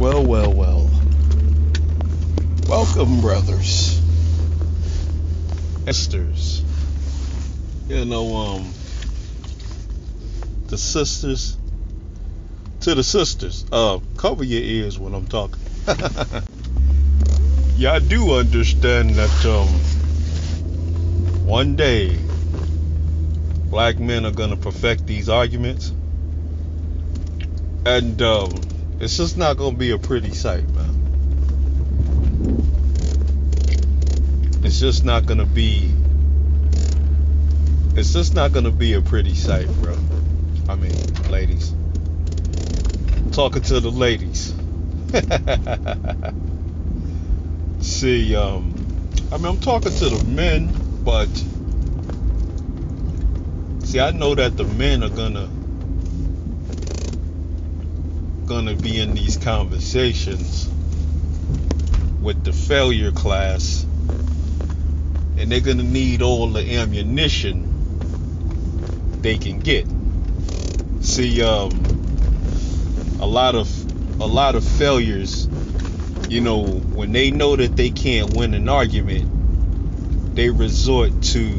Well, well, well. Welcome, brothers, sisters. You know, the sisters to the sisters. Cover your ears when I'm talking. Yeah, I do understand that one day black men are gonna perfect these arguments, and it's just not gonna be a pretty sight, man. It's just not gonna be. It's just not gonna be a pretty sight, bro. I mean, ladies. Talking to the ladies. See, I'm talking to the men, but see, I know that the men are gonna be in these conversations with the failure class, and they're gonna need all the ammunition they can get. See, a lot of failures, when they know that they can't win an argument, they resort to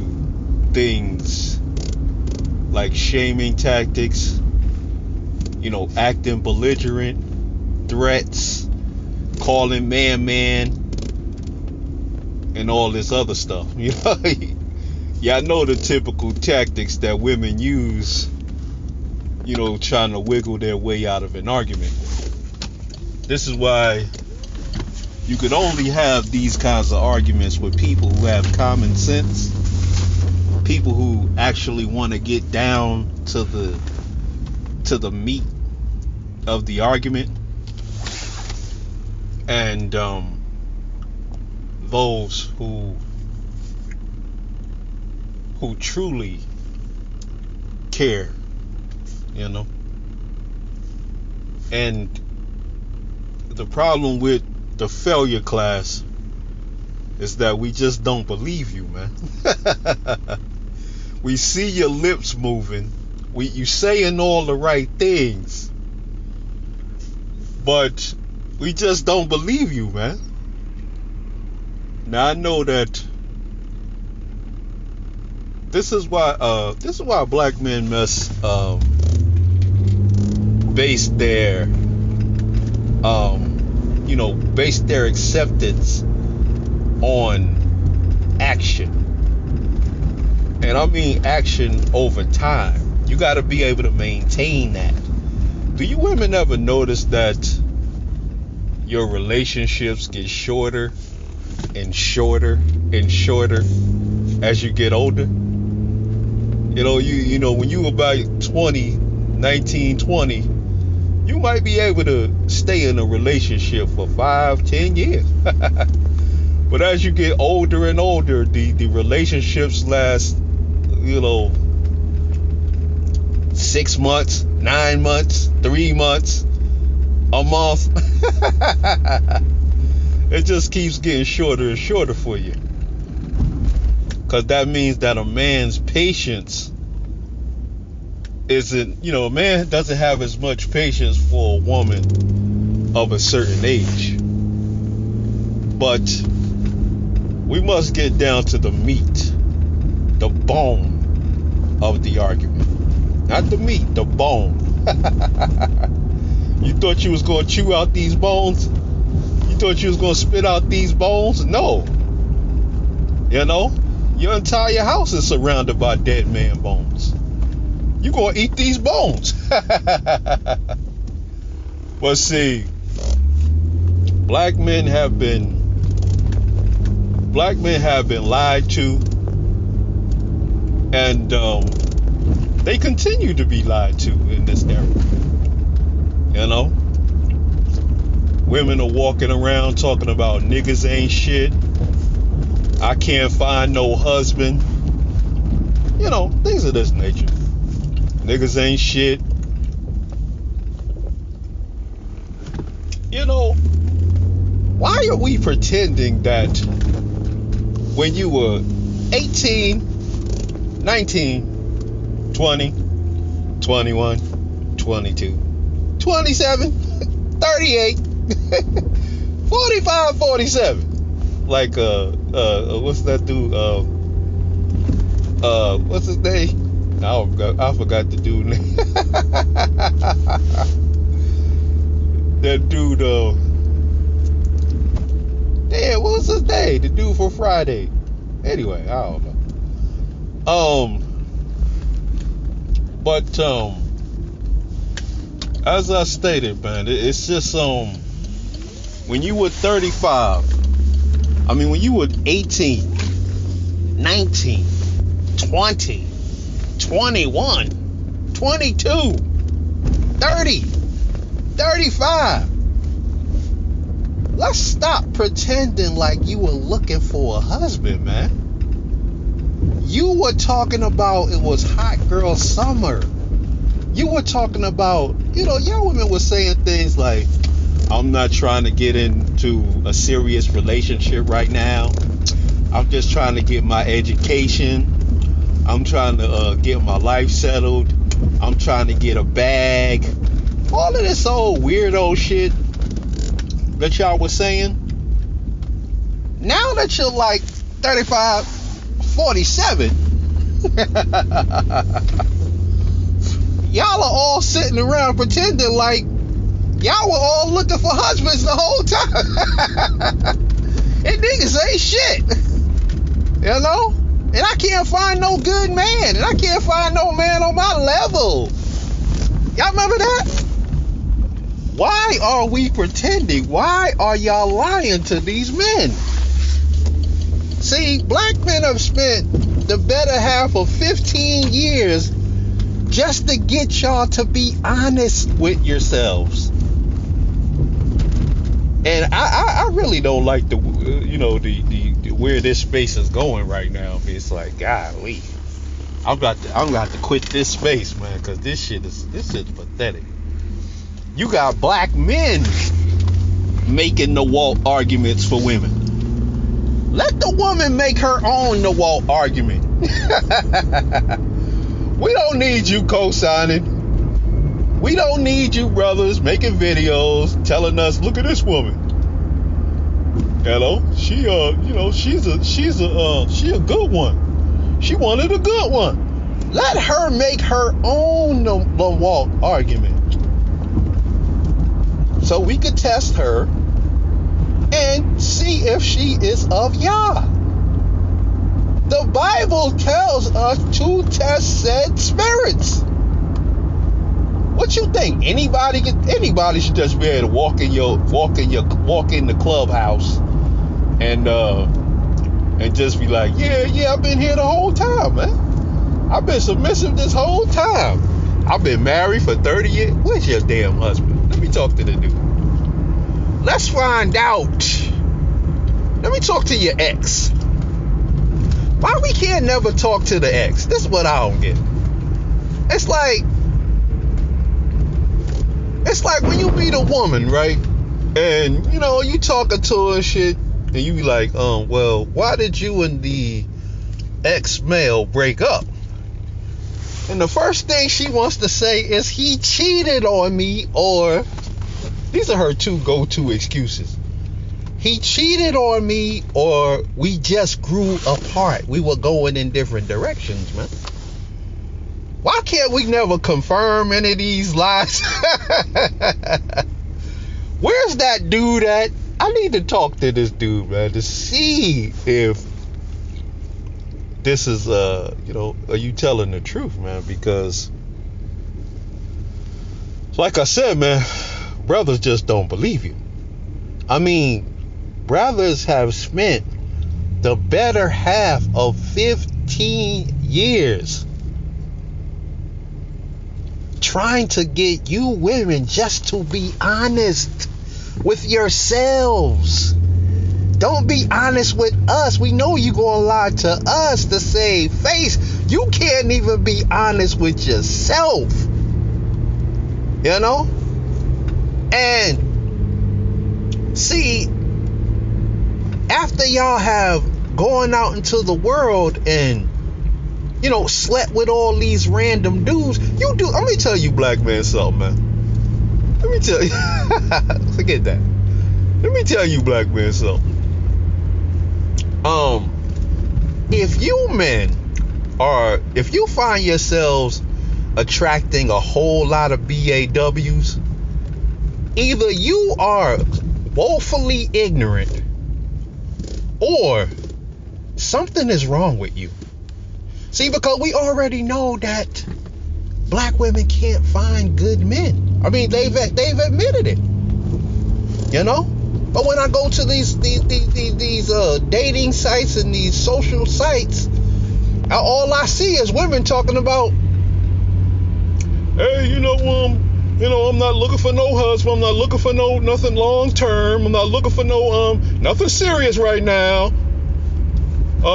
things like shaming tactics, acting belligerent, threats, calling man, and all this other stuff. Yeah, I know the typical tactics that women use, trying to wiggle their way out of an argument. This is why you could only have these kinds of arguments with people who have common sense, people who actually want to get down to the meat of the argument, and those who truly care, and the problem with the failure class is that we just don't believe you, man. We see your lips moving, you saying all the right things, but we just don't believe you, man. Now I know that this is why black men must base their acceptance on action. And I mean action over time. You got to be able to maintain that. Do you women ever notice that your relationships get shorter and shorter and shorter as you get older? When you about 19, 20, you might be able to stay in a relationship for 5-10 years. But as you get older and older, the relationships last, 6 months, 9 months, 3 months, a month. It just keeps getting shorter and shorter for you. Because that means that a man's patience isn't, a man doesn't have as much patience for a woman of a certain age. But we must get down to the meat, the bone of the argument. Not the meat, the bone. You thought you was going to chew out these bones? You thought you was going to spit out these bones? No. Your entire house is surrounded by dead man bones. You're going to eat these bones. But see, black men have been lied to, and they continue to be lied to in this era. Women are walking around talking about niggas ain't shit. I can't find no husband. Things of this nature. Niggas ain't shit. Why are we pretending that when you were 18, 19, 20, 21, 22, 27, 38, 45, 47. Like what's that dude? What's his name? I forgot the dude name. That dude, damn, what was his name? The dude for Friday. Anyway, I don't know. But as I stated, man, it's just when you were 35, I mean, when you were 18, 19, 20, 21, 22, 30, 35. Let's stop pretending like you were looking for a husband, man. You were talking about it was hot girl summer. You were talking about, y'all women were saying things like, I'm not trying to get into a serious relationship right now. I'm just trying to get my education. I'm trying to get my life settled. I'm trying to get a bag. All of this old weirdo shit that y'all was saying. Now that you're like 35, 47, y'all are all sitting around pretending like y'all were all looking for husbands the whole time. And niggas ain't shit. And I can't find no good man. And I can't find no man on my level. Y'all remember that? Why are we pretending? Why are y'all lying to these men? See, black men have spent the better half of 15 years just to get y'all to be honest with yourselves. And I really don't like the where this space is going right now. It's like, golly, I'm got to quit this space, man, because this shit is pathetic. You got black men making the wall arguments for women. Let the woman make her own the wall argument. We don't need you co-signing. We don't need you brothers making videos telling us, look at this woman. She a good one. She wanted a good one. Let her make her own the wall argument. So we could test her and see if she is of Yah. The Bible tells us to test said spirits. What you think? Anybody should just be able to walk in the clubhouse and just be like, yeah, I've been here the whole time, man. I've been submissive this whole time. I've been married for 30 years. Where's your damn husband? Let me talk to the dude. Let's find out. Let me talk to your ex. Why we can't never talk to the ex? This is what I don't get. It's like when you meet a woman, right? And you talking to her and shit, and you be like, well, why did you and the ex-male break up? And the first thing she wants to say is he cheated on me, or these are her two go-to excuses. He cheated on me, or we just grew apart. We were going in different directions, man. Why can't we never confirm any of these lies? Where's that dude at? I need to talk to this dude, man, to see if this is, are you telling the truth, man? Because, like I said, man, brothers just don't believe you. I mean, brothers have spent the better half of 15 years trying to get you women just to be honest with yourselves. Don't be honest with us. We know you gonna lie to us to save face. You can't even be honest with yourself. And see, after y'all have gone out into the world and slept with all these random dudes, let me tell you black man something, man. Let me tell you, forget that. Let me tell you, black men, something. If you find yourselves attracting a whole lot of BAWs, either you are woefully ignorant or something is wrong with you. See, because we already know that black women can't find good men. I mean, they've admitted it, you know. But when I go to these dating sites and these social sites, all I see is women talking about, hey, I'm not looking for no husband. I'm not looking for nothing long term. I'm not looking for nothing serious right now.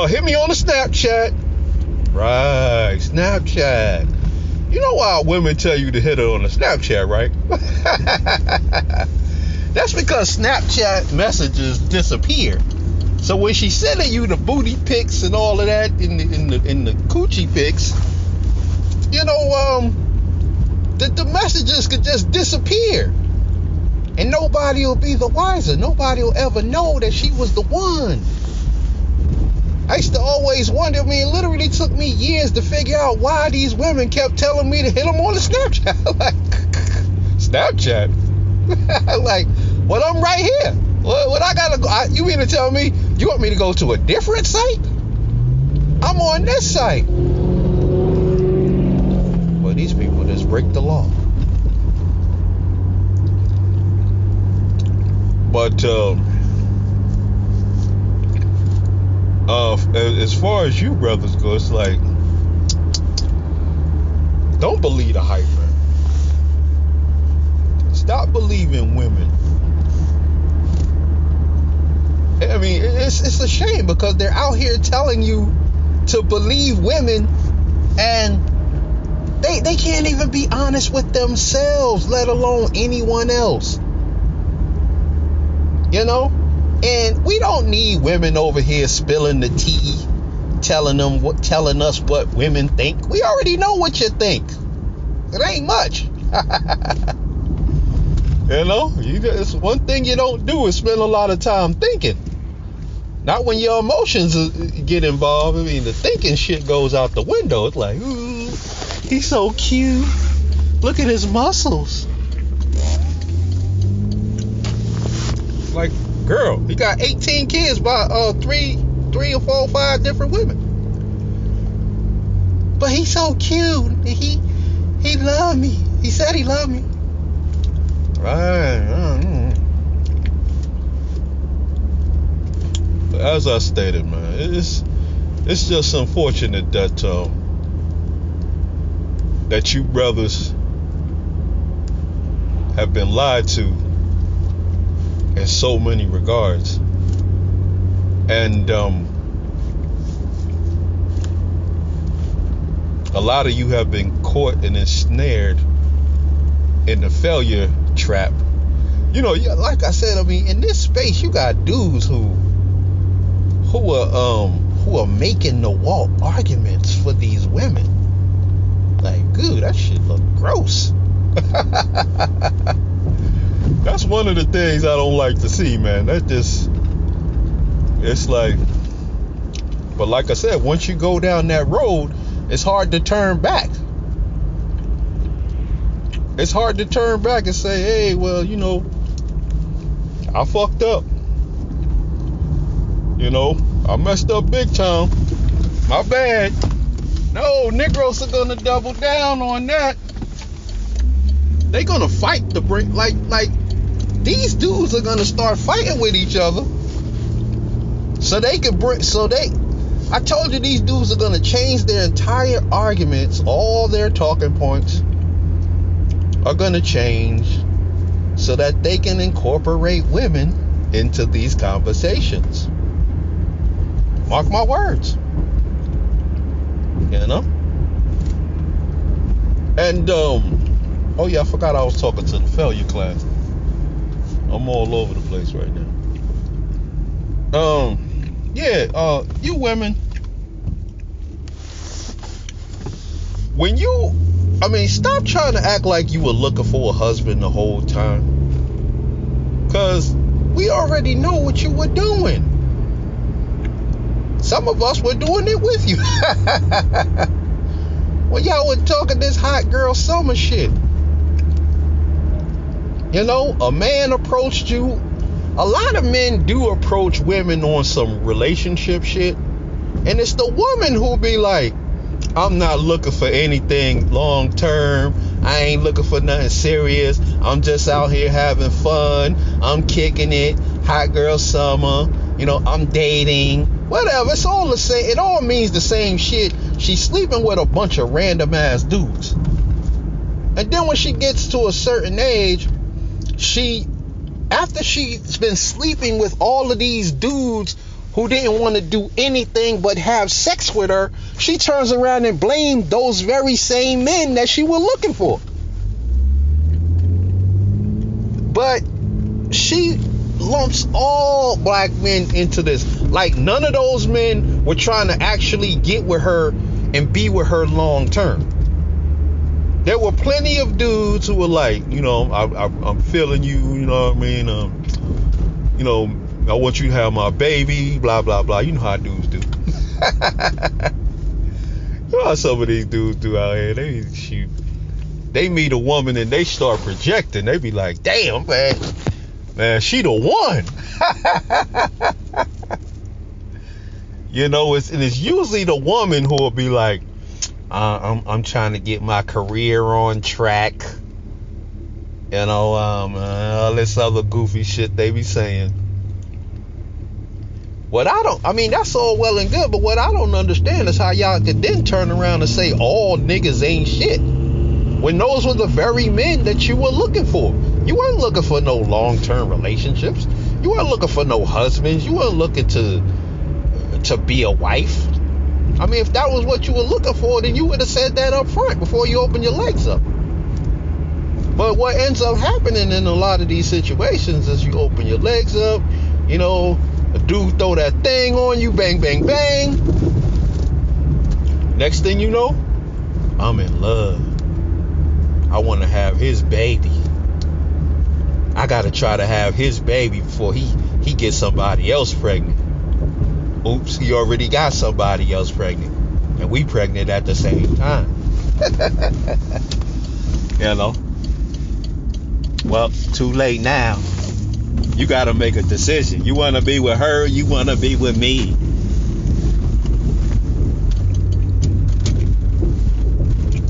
Hit me on the Snapchat. Right, Snapchat. You know why women tell you to hit her on the Snapchat, right? That's because Snapchat messages disappear. So when she's sending you the booty pics and all of that in the coochie pics, the messages could just disappear, and nobody will be the wiser. Nobody will ever know that she was the one. I used to always wonder. I mean, it literally took me years to figure out why these women kept telling me to hit them on the Snapchat. Like, Snapchat? Like, well, I'm right here. What I gotta go? You mean to tell me you want me to go to a different site? I'm on this site. Well, these people just break the law. But as far as you brothers go, it's like, don't believe the hype, man. Stop believing women. I mean, it's a shame because they're out here telling you to believe women, and they can't even be honest with themselves, let alone anyone else. You know? And we don't need women over here spilling the tea, telling us what women think. We already know what you think. It ain't much. It's one thing you don't do is spend a lot of time thinking. Not when your emotions get involved. I mean, the thinking shit goes out the window. It's like, ooh, he's so cute. Look at his muscles. Like, girl, he got 18 kids by three or four or five different women. But he's so cute. He loved me. He said he loved me. Right. But as I stated, man, it's just unfortunate that you brothers have been lied to in so many regards, and a lot of you have been caught and ensnared in the failure trap. Like I said, I mean, in this space you got dudes who are making the wall arguments for these women. Like, dude, that shit look gross. That's one of the things I don't like to see, man. It's like, but like I said, once you go down that road, it's hard to turn back. It's hard to turn back and say, hey, well, I fucked up. I messed up big time. My bad. No, Negroes are gonna double down on that. They gonna fight to bring, like these dudes are gonna start fighting with each other, so they can bring. I told you these dudes are gonna change their entire arguments. All their talking points are gonna change so that they can incorporate women into these conversations. Mark my words. And oh yeah, I forgot I was talking to the failure class. I'm all over the place right now. You women, when you I mean, stop trying to act like you were looking for a husband the whole time. Because we already know what you were doing. Some of us were doing it with you. When y'all were talking this hot girl summer shit. You know, a man approached you. A lot of men do approach women on some relationship shit. And it's the woman who'll be like, I'm not looking for anything long term. I ain't looking for nothing serious. I'm just out here having fun. I'm kicking it. Hot girl summer. You know, I'm dating. Whatever. It's all the same. It all means the same shit. She's sleeping with a bunch of random ass dudes. And then when she gets to a certain age, after she's been sleeping with all of these dudes who didn't want to do anything but have sex with her, she turns around and blames those very same men that she was looking for. But she lumps all black men into this. Like, none of those men were trying to actually get with her and be with her long term. There were plenty of dudes who were like, you know, I'm feeling you, you know what I mean? You know, I want you to have my baby, blah, blah, blah. You know how dudes do. You know how some of these dudes do out here. They meet a woman and they start projecting. They be like, damn, man, she the one. You know, it's usually the woman who will be like, I'm trying to get my career on track. You know, all this other goofy shit they be saying. That's all well and good, but what I don't understand is how y'all could then turn around and say all niggas ain't shit, when those were the very men that you were looking for. You weren't looking for no long-term relationships. You weren't looking for no husbands. You weren't looking to be a wife. I mean, if that was what you were looking for, then you would have said that up front before you open your legs up. But what ends up happening in a lot of these situations is you open your legs up, you know, a dude throw that thing on you, bang, bang, bang. Next thing you know, I'm in love. I want to have his baby. I got to try to have his baby before he gets somebody else pregnant. Oops, he already got somebody else pregnant. And we pregnant at the same time. You know? Well, too late now. You got to make a decision. You want to be with her, you want to be with me.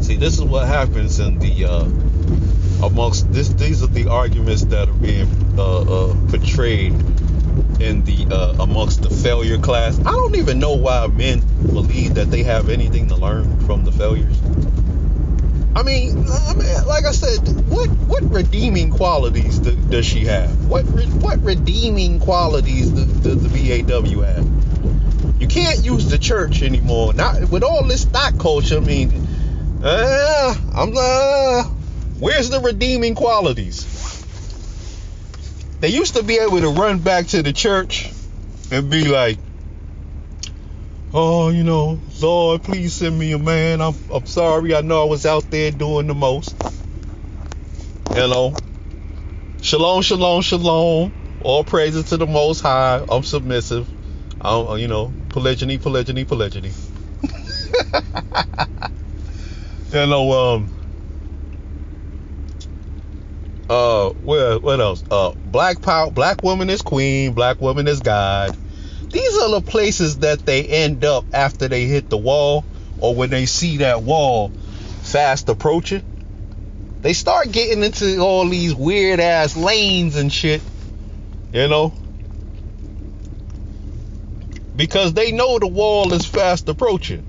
See, this is what happens in the these are the arguments that are being portrayed in the amongst the failure class. I don't even know why men believe that they have anything to learn from the failures. I mean, like I said, what redeeming qualities does she have? What redeeming qualities does the BAW have? You can't use the church anymore. Not with all this stock culture. I mean, where's the redeeming qualities? They used to be able to run back to the church and be like, oh, you know, Lord, please send me a man. I'm sorry. I know I was out there doing the most. You know, shalom, shalom, shalom. All praises to the Most High. I'm submissive. You know, polygyny, polygyny, polygyny. You know, what else? Black power, black woman is queen, black woman is God. These are the places that they end up after they hit the wall, or when they see that wall fast approaching. They start getting into all these weird ass lanes and shit, you know, because they know the wall is fast approaching,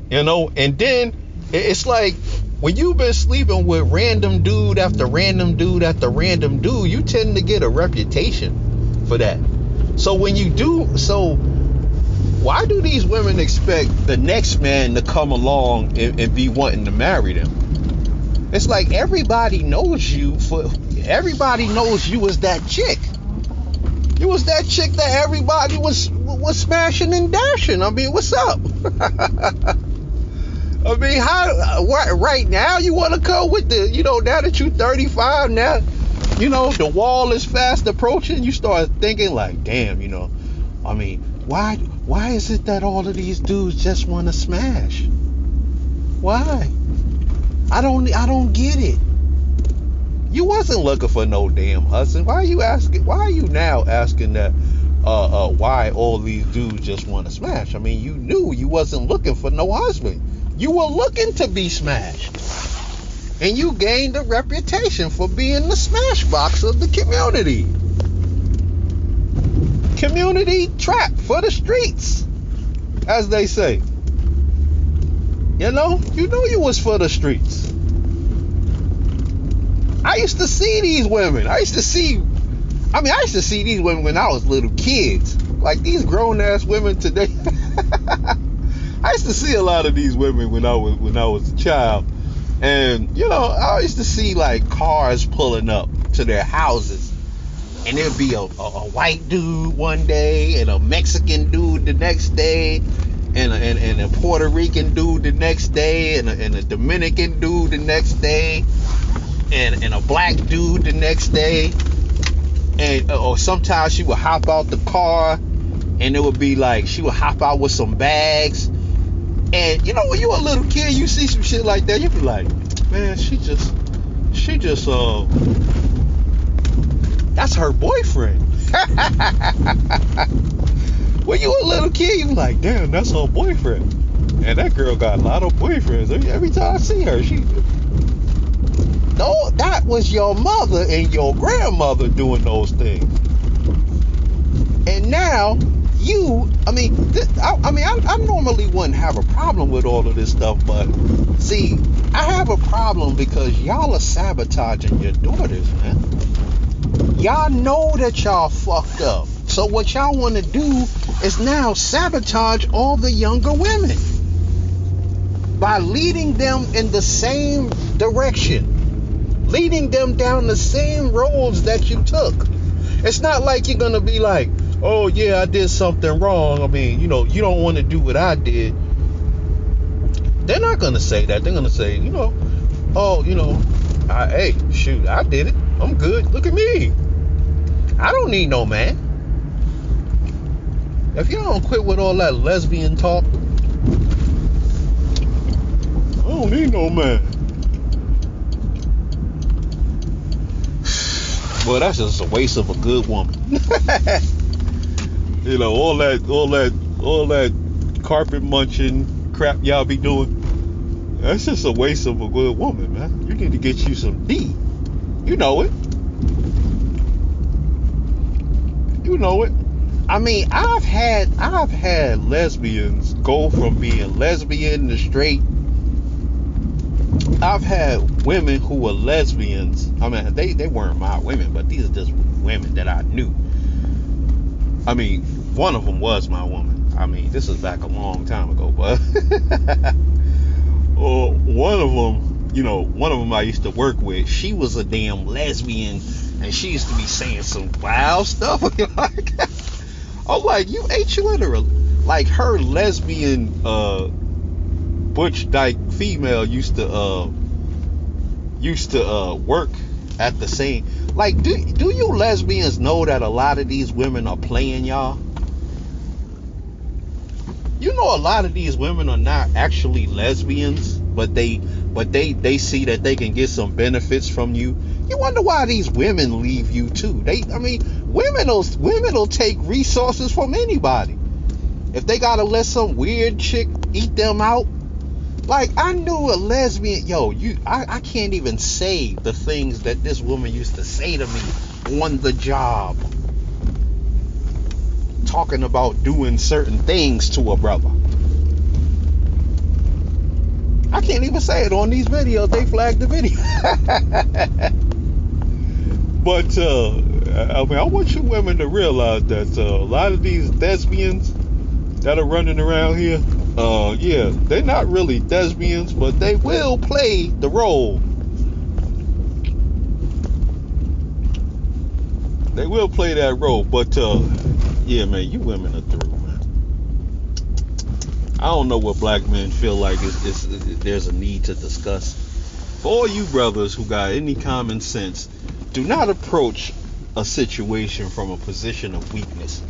you know. And then it's like, when you've been sleeping with random dude after random dude after random dude, you tend to get a reputation for that. So when you do, so why do these women expect the next man to come along and be wanting to marry them? It's like everybody knows you as that chick. You was that chick that everybody was smashing and dashing. I mean, what's up? I mean, right now you want to come with the, now that you're 35, now, the wall is fast approaching, you start thinking like, damn, I mean, why is it that all of these dudes just want to smash? Why? I don't get it. You wasn't looking for no damn husband. Why are you now asking that why all these dudes just want to smash? I mean, you knew you wasn't looking for no husband. You were looking to be smashed. And you gained a reputation for being the smash box of the community. Community trap for the streets, as they say. You knew you was for the streets. I used to see these women. I used to see these women when I was little kids. Like these grown ass women today. I used to see a lot of these women when I was a child. And, I used to see like cars pulling up to their houses. And there'd be a white dude one day and a Mexican dude the next day. And a Puerto Rican dude the next day. And a Dominican dude the next day. And a black dude the next day. And or sometimes she would hop out the car. And it would be like she would hop out with some bags. And when you a little kid, you see some shit like that, you be like, man, she just that's her boyfriend. When you a little kid, you be like, damn, that's her boyfriend. And that girl got a lot of boyfriends. Every time I see her, no, that was your mother and your grandmother doing those things. And now I normally wouldn't have a problem with all of this stuff, but see, I have a problem because y'all are sabotaging your daughters, man. Y'all know that y'all fucked up. So what y'all want to do is now sabotage all the younger women by leading them in the same direction, leading them down the same roads that you took. It's not like you're going to be like, oh yeah, I did something wrong. I mean, you don't want to do what I did. They're not going to say that. They're going to say, hey, shoot, I did it. I'm good. Look at me. I don't need no man. If you don't quit with all that lesbian talk, I don't need no man. Well, that's just a waste of a good woman. All that carpet munching crap y'all be doing. That's just a waste of a good woman, man. You need to get you some D. You know it. I mean, I've had lesbians go from being lesbian to straight. I've had women who were lesbians. I mean, they weren't my women, but these are just women that I knew. I mean, one of them was my woman. I mean, this was back a long time ago, but one of them I used to work with, she was a damn lesbian, and she used to be saying some wild stuff. I'm like, you literally, like her lesbian butch dyke female used to work at the same. Like, do you lesbians know that a lot of these women are playing y'all? A lot of these women are not actually lesbians, but they see that they can get some benefits from you. You wonder why these women leave you too. Women will take resources from anybody. If they gotta let some weird chick eat them out. Like, I knew a lesbian, I can't even say the things that this woman used to say to me on the job. Talking about doing certain things to a brother. I can't even say it on these videos. They flagged the video. But, I want you women to realize that a lot of these lesbians that are running around here, they're not really lesbians, but they will play the role. They will play that role, but yeah, man, you women are through, man. I don't know what black men feel like there's a need to discuss. For all you brothers who got any common sense, do not approach a situation from a position of weakness.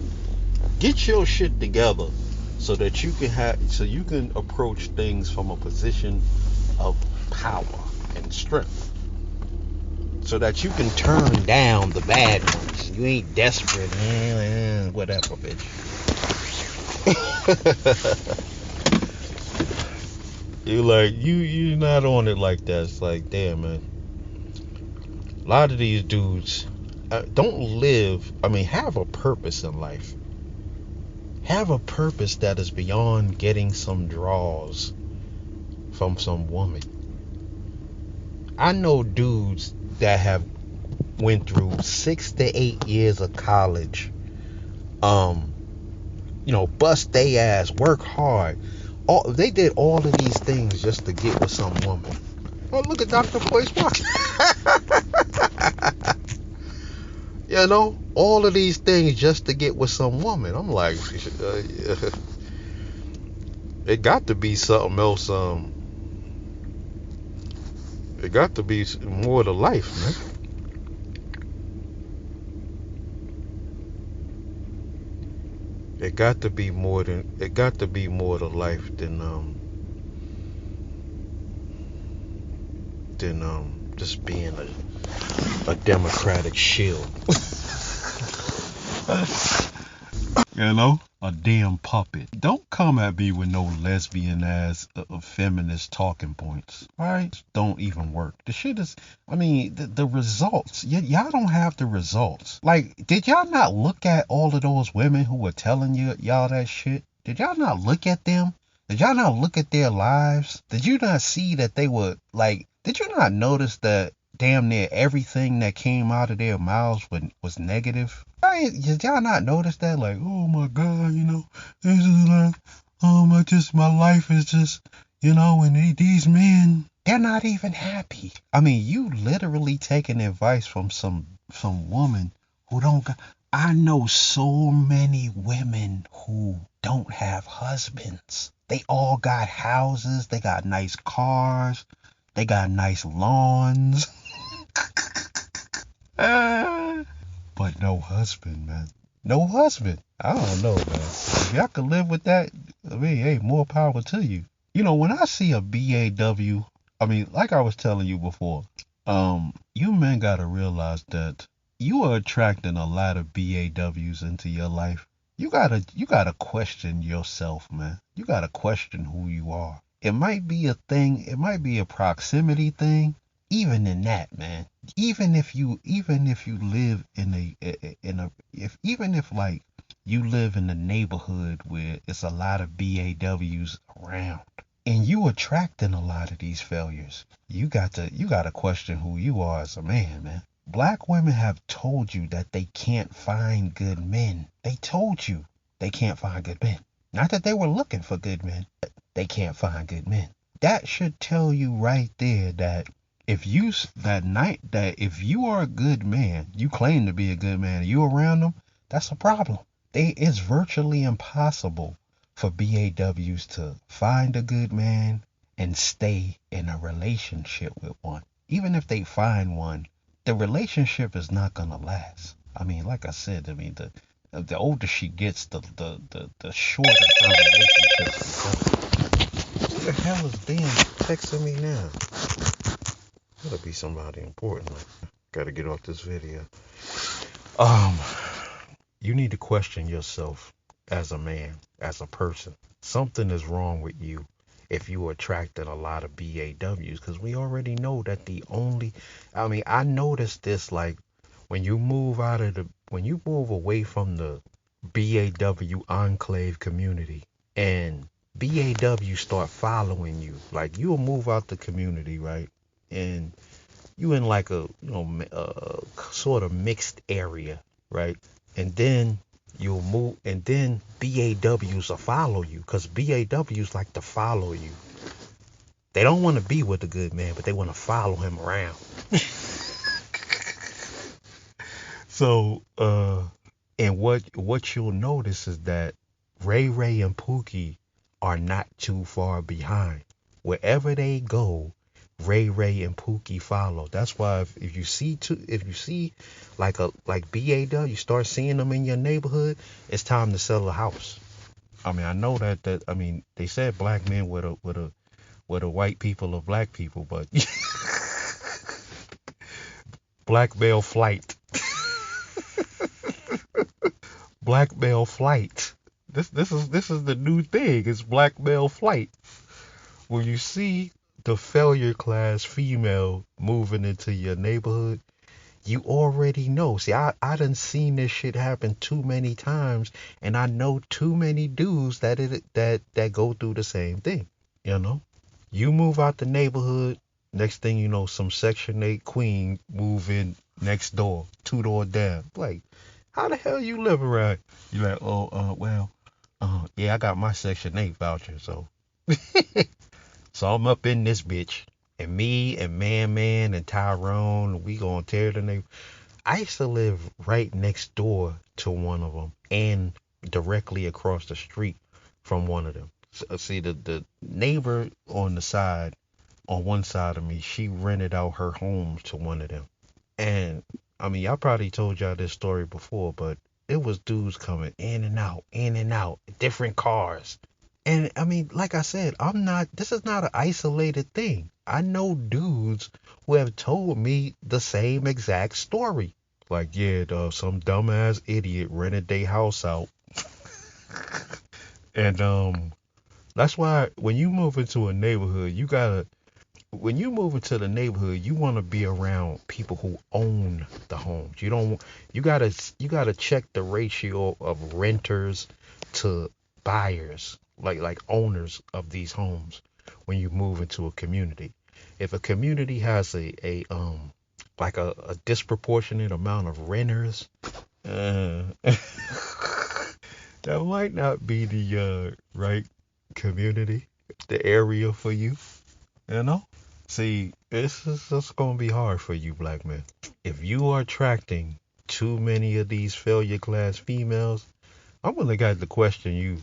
Get your shit together so that you can approach things from a position of power and strength. So that you can turn down the bad ones. You ain't desperate, whatever, bitch. you're not on it like that. It's like, damn, man. A lot of these dudes don't live. I mean, have a purpose in life. Have a purpose that is beyond getting some draws from some woman. I know dudes that have went through 6 to 8 years of college. Bust they ass, work hard. They did all of these things just to get with some woman. Oh, look at Dr. Boyce walking. All of these things just to get with some woman. I'm like, it got to be something else. It got to be more to life, man. It got to be more to life than just being a democratic shield. A damn puppet. Don't come at me with no lesbian ass feminist talking points. Alright? Don't even work. The shit is, the results. Y'all don't have the results. Like, did y'all not look at all of those women who were telling y'all that shit? Did y'all not look at them? Did y'all not look at their lives? Did you not see that they were, like, did you not notice that damn near everything that came out of their mouths was negative? Did y'all not notice that? Like, oh my God, this is like, my life is just, and these men, they're not even happy. You literally taking advice from some woman who don't got. I know so many women who don't have husbands. They all got houses, they got nice cars, they got nice lawns. But no husband, man. No husband. I don't know, man. If y'all can live with that, hey, more power to you. When I see a BAW, like I was telling you before, you men gotta realize that you are attracting a lot of BAWs into your life. You gotta question yourself, man. You gotta question who you are. It might be a thing. It might be a proximity thing. Even in that, man, even if you live like you live in a neighborhood where it's a lot of BAWs around and you attracting a lot of these failures, you got to question who you are as a man. Black women have told you that they can't find good men. They told you they can't find good men. Not that they were looking for good men. They can't find good men. That should tell you right there that if you are a good man, you claim to be a good man, and you around them, that's a problem. It's virtually impossible for BAWs to find a good man and stay in a relationship with one. Even if they find one, the relationship is not gonna last. Like I said, the older she gets, the shorter her relationships become. Who the hell is Dan texting me now? Gotta be somebody important. Gotta get off this video. You need to question yourself as a man, as a person. Something is wrong with you if you are attracting a lot of BAWs, because we already know that I noticed this, like, when you move away from the BAW enclave community and BAW start following you, like, you'll move out the community, right? And you in like a sort of mixed area, right? And then you'll move, and then BAWs will follow you, because BAWs like to follow you. They don't want to be with a good man, but they want to follow him around. So and what you'll notice is that Ray and Pookie are not too far behind. Wherever they go, Ray Ray and Pookie follow. That's why if you see like BAW, you start seeing them in your neighborhood, it's time to sell a house. I mean, I know that I mean they said black men with a white people of black people, but black male flight, black male flight. This is the new thing. It's black male flight. When you see the failure class female moving into your neighborhood, you already know. See, I done seen this shit happen too many times, and I know too many dudes that go through the same thing. You know, you move out the neighborhood, next thing you know, some Section 8 queen move in next door, two-door down. Like, how the hell you live around? You like, oh, well, yeah, I got my Section 8 voucher, so so I'm up in this bitch. And me and Man and Tyrone, we gonna tear the neighborhood. I used to live right next door to one of them and directly across the street from one of them. So, see, the neighbor on one side of me, she rented out her home to one of them. And I mean, I probably told y'all this story before, but it was dudes coming in and out, different cars. And I mean, like I said, this is not an isolated thing. I know dudes who have told me the same exact story. Like, yeah, some dumbass idiot rented their house out. And that's why when you move into a neighborhood, when you move into the neighborhood, you want to be around people who own the homes. You gotta check the ratio of renters to buyers, like owners of these homes when you move into a community. If a community has a disproportionate amount of renters, that might not be the right community, the area for you, you know? See, this is just gonna be hard for you, black men. If you are attracting too many of these failure class females, I'm gonna got to question you.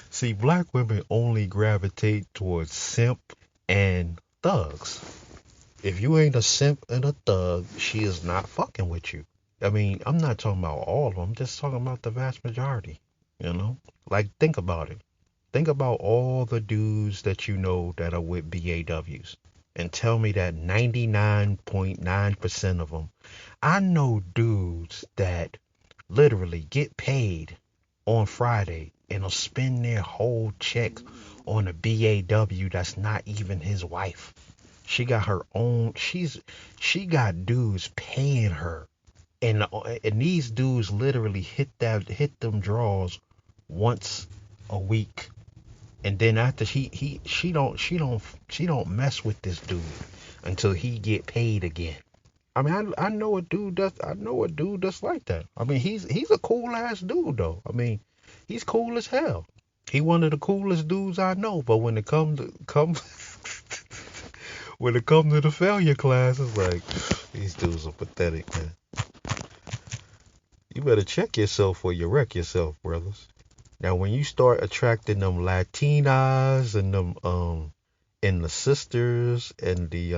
See, black women only gravitate towards simp and thugs. If you ain't a simp and a thug, she is not fucking with you. I mean, I'm not talking about all of them, I'm just talking about the vast majority, you know? Like, think about it. Think about all the dudes that you know that are with BAWs and tell me that 99.9% of them. I know dudes that literally get paid on Friday and will spend their whole check on a BAW that's not even his wife. She got her own. She got dudes paying her, and these dudes literally hit them draws once a week, and then after she don't mess with this dude until he get paid again. I mean, I know a dude that's like that. I mean, he's a cool ass dude though. I mean, he's cool as hell. He one of the coolest dudes I know. But when it when it comes to the failure class, it's like these dudes are pathetic, man. You better check yourself or you wreck yourself, brothers. Now, when you start attracting them Latinas and them and the sisters and the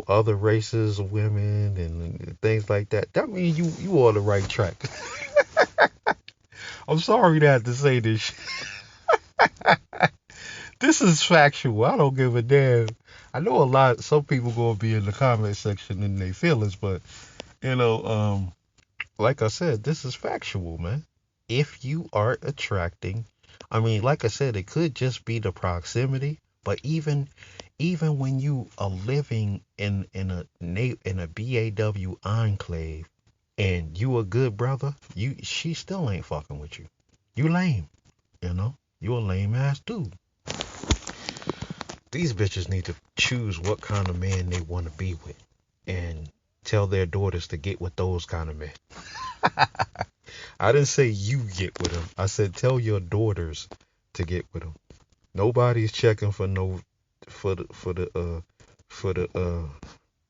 other races of women and things like that, that means you on the right track. I'm sorry to have to say this. This is factual. I don't give a damn. I know some people gonna be in the comment section in their feelings, but you know, like I said, this is factual, man. If you are attracting, I mean, like I said, it could just be the proximity, but even when you are living in a BAW enclave and you a good brother, she still ain't fucking with you. You lame, you know? You a lame ass dude. These bitches need to choose what kind of man they want to be with and tell their daughters to get with those kind of men. I didn't say you get with them. I said tell your daughters to get with them. Nobody's checking for no for the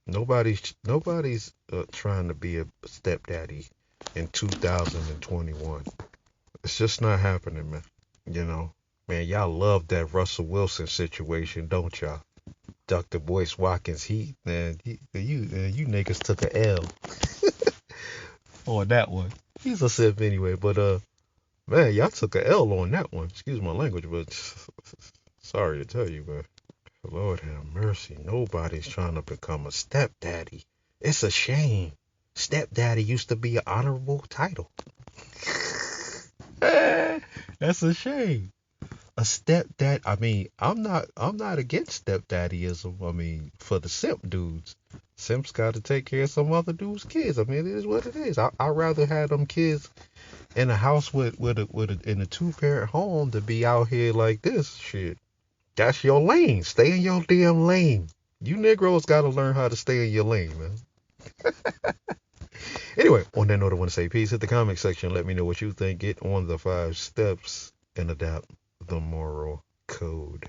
nobody's trying to be a stepdaddy in 2021. It's just not happening, man. You know, man, y'all love that Russell Wilson situation, don't y'all? Dr. Boyce Watkins, you niggas took a L on that one. He's a simp anyway, but man, y'all took a L on that one. Excuse my language, but sorry to tell you, but Lord have mercy, nobody's trying to become a stepdaddy. It's a shame. Stepdaddy used to be an honorable title. That's a shame. A stepdad. I mean, I'm not against stepdaddyism. I mean, for the simp dudes, simps got to take care of some other dude's kids. I mean, it is what it is. I'd rather have them kids in a house in a 2-parent home to be out here like this shit. That's your lane. Stay in your damn lane. You Negroes got to learn how to stay in your lane, man. Anyway, on that note, I want to say peace. Hit the comment section. Let me know what you think. Get on the 5 steps and adapt the moral code.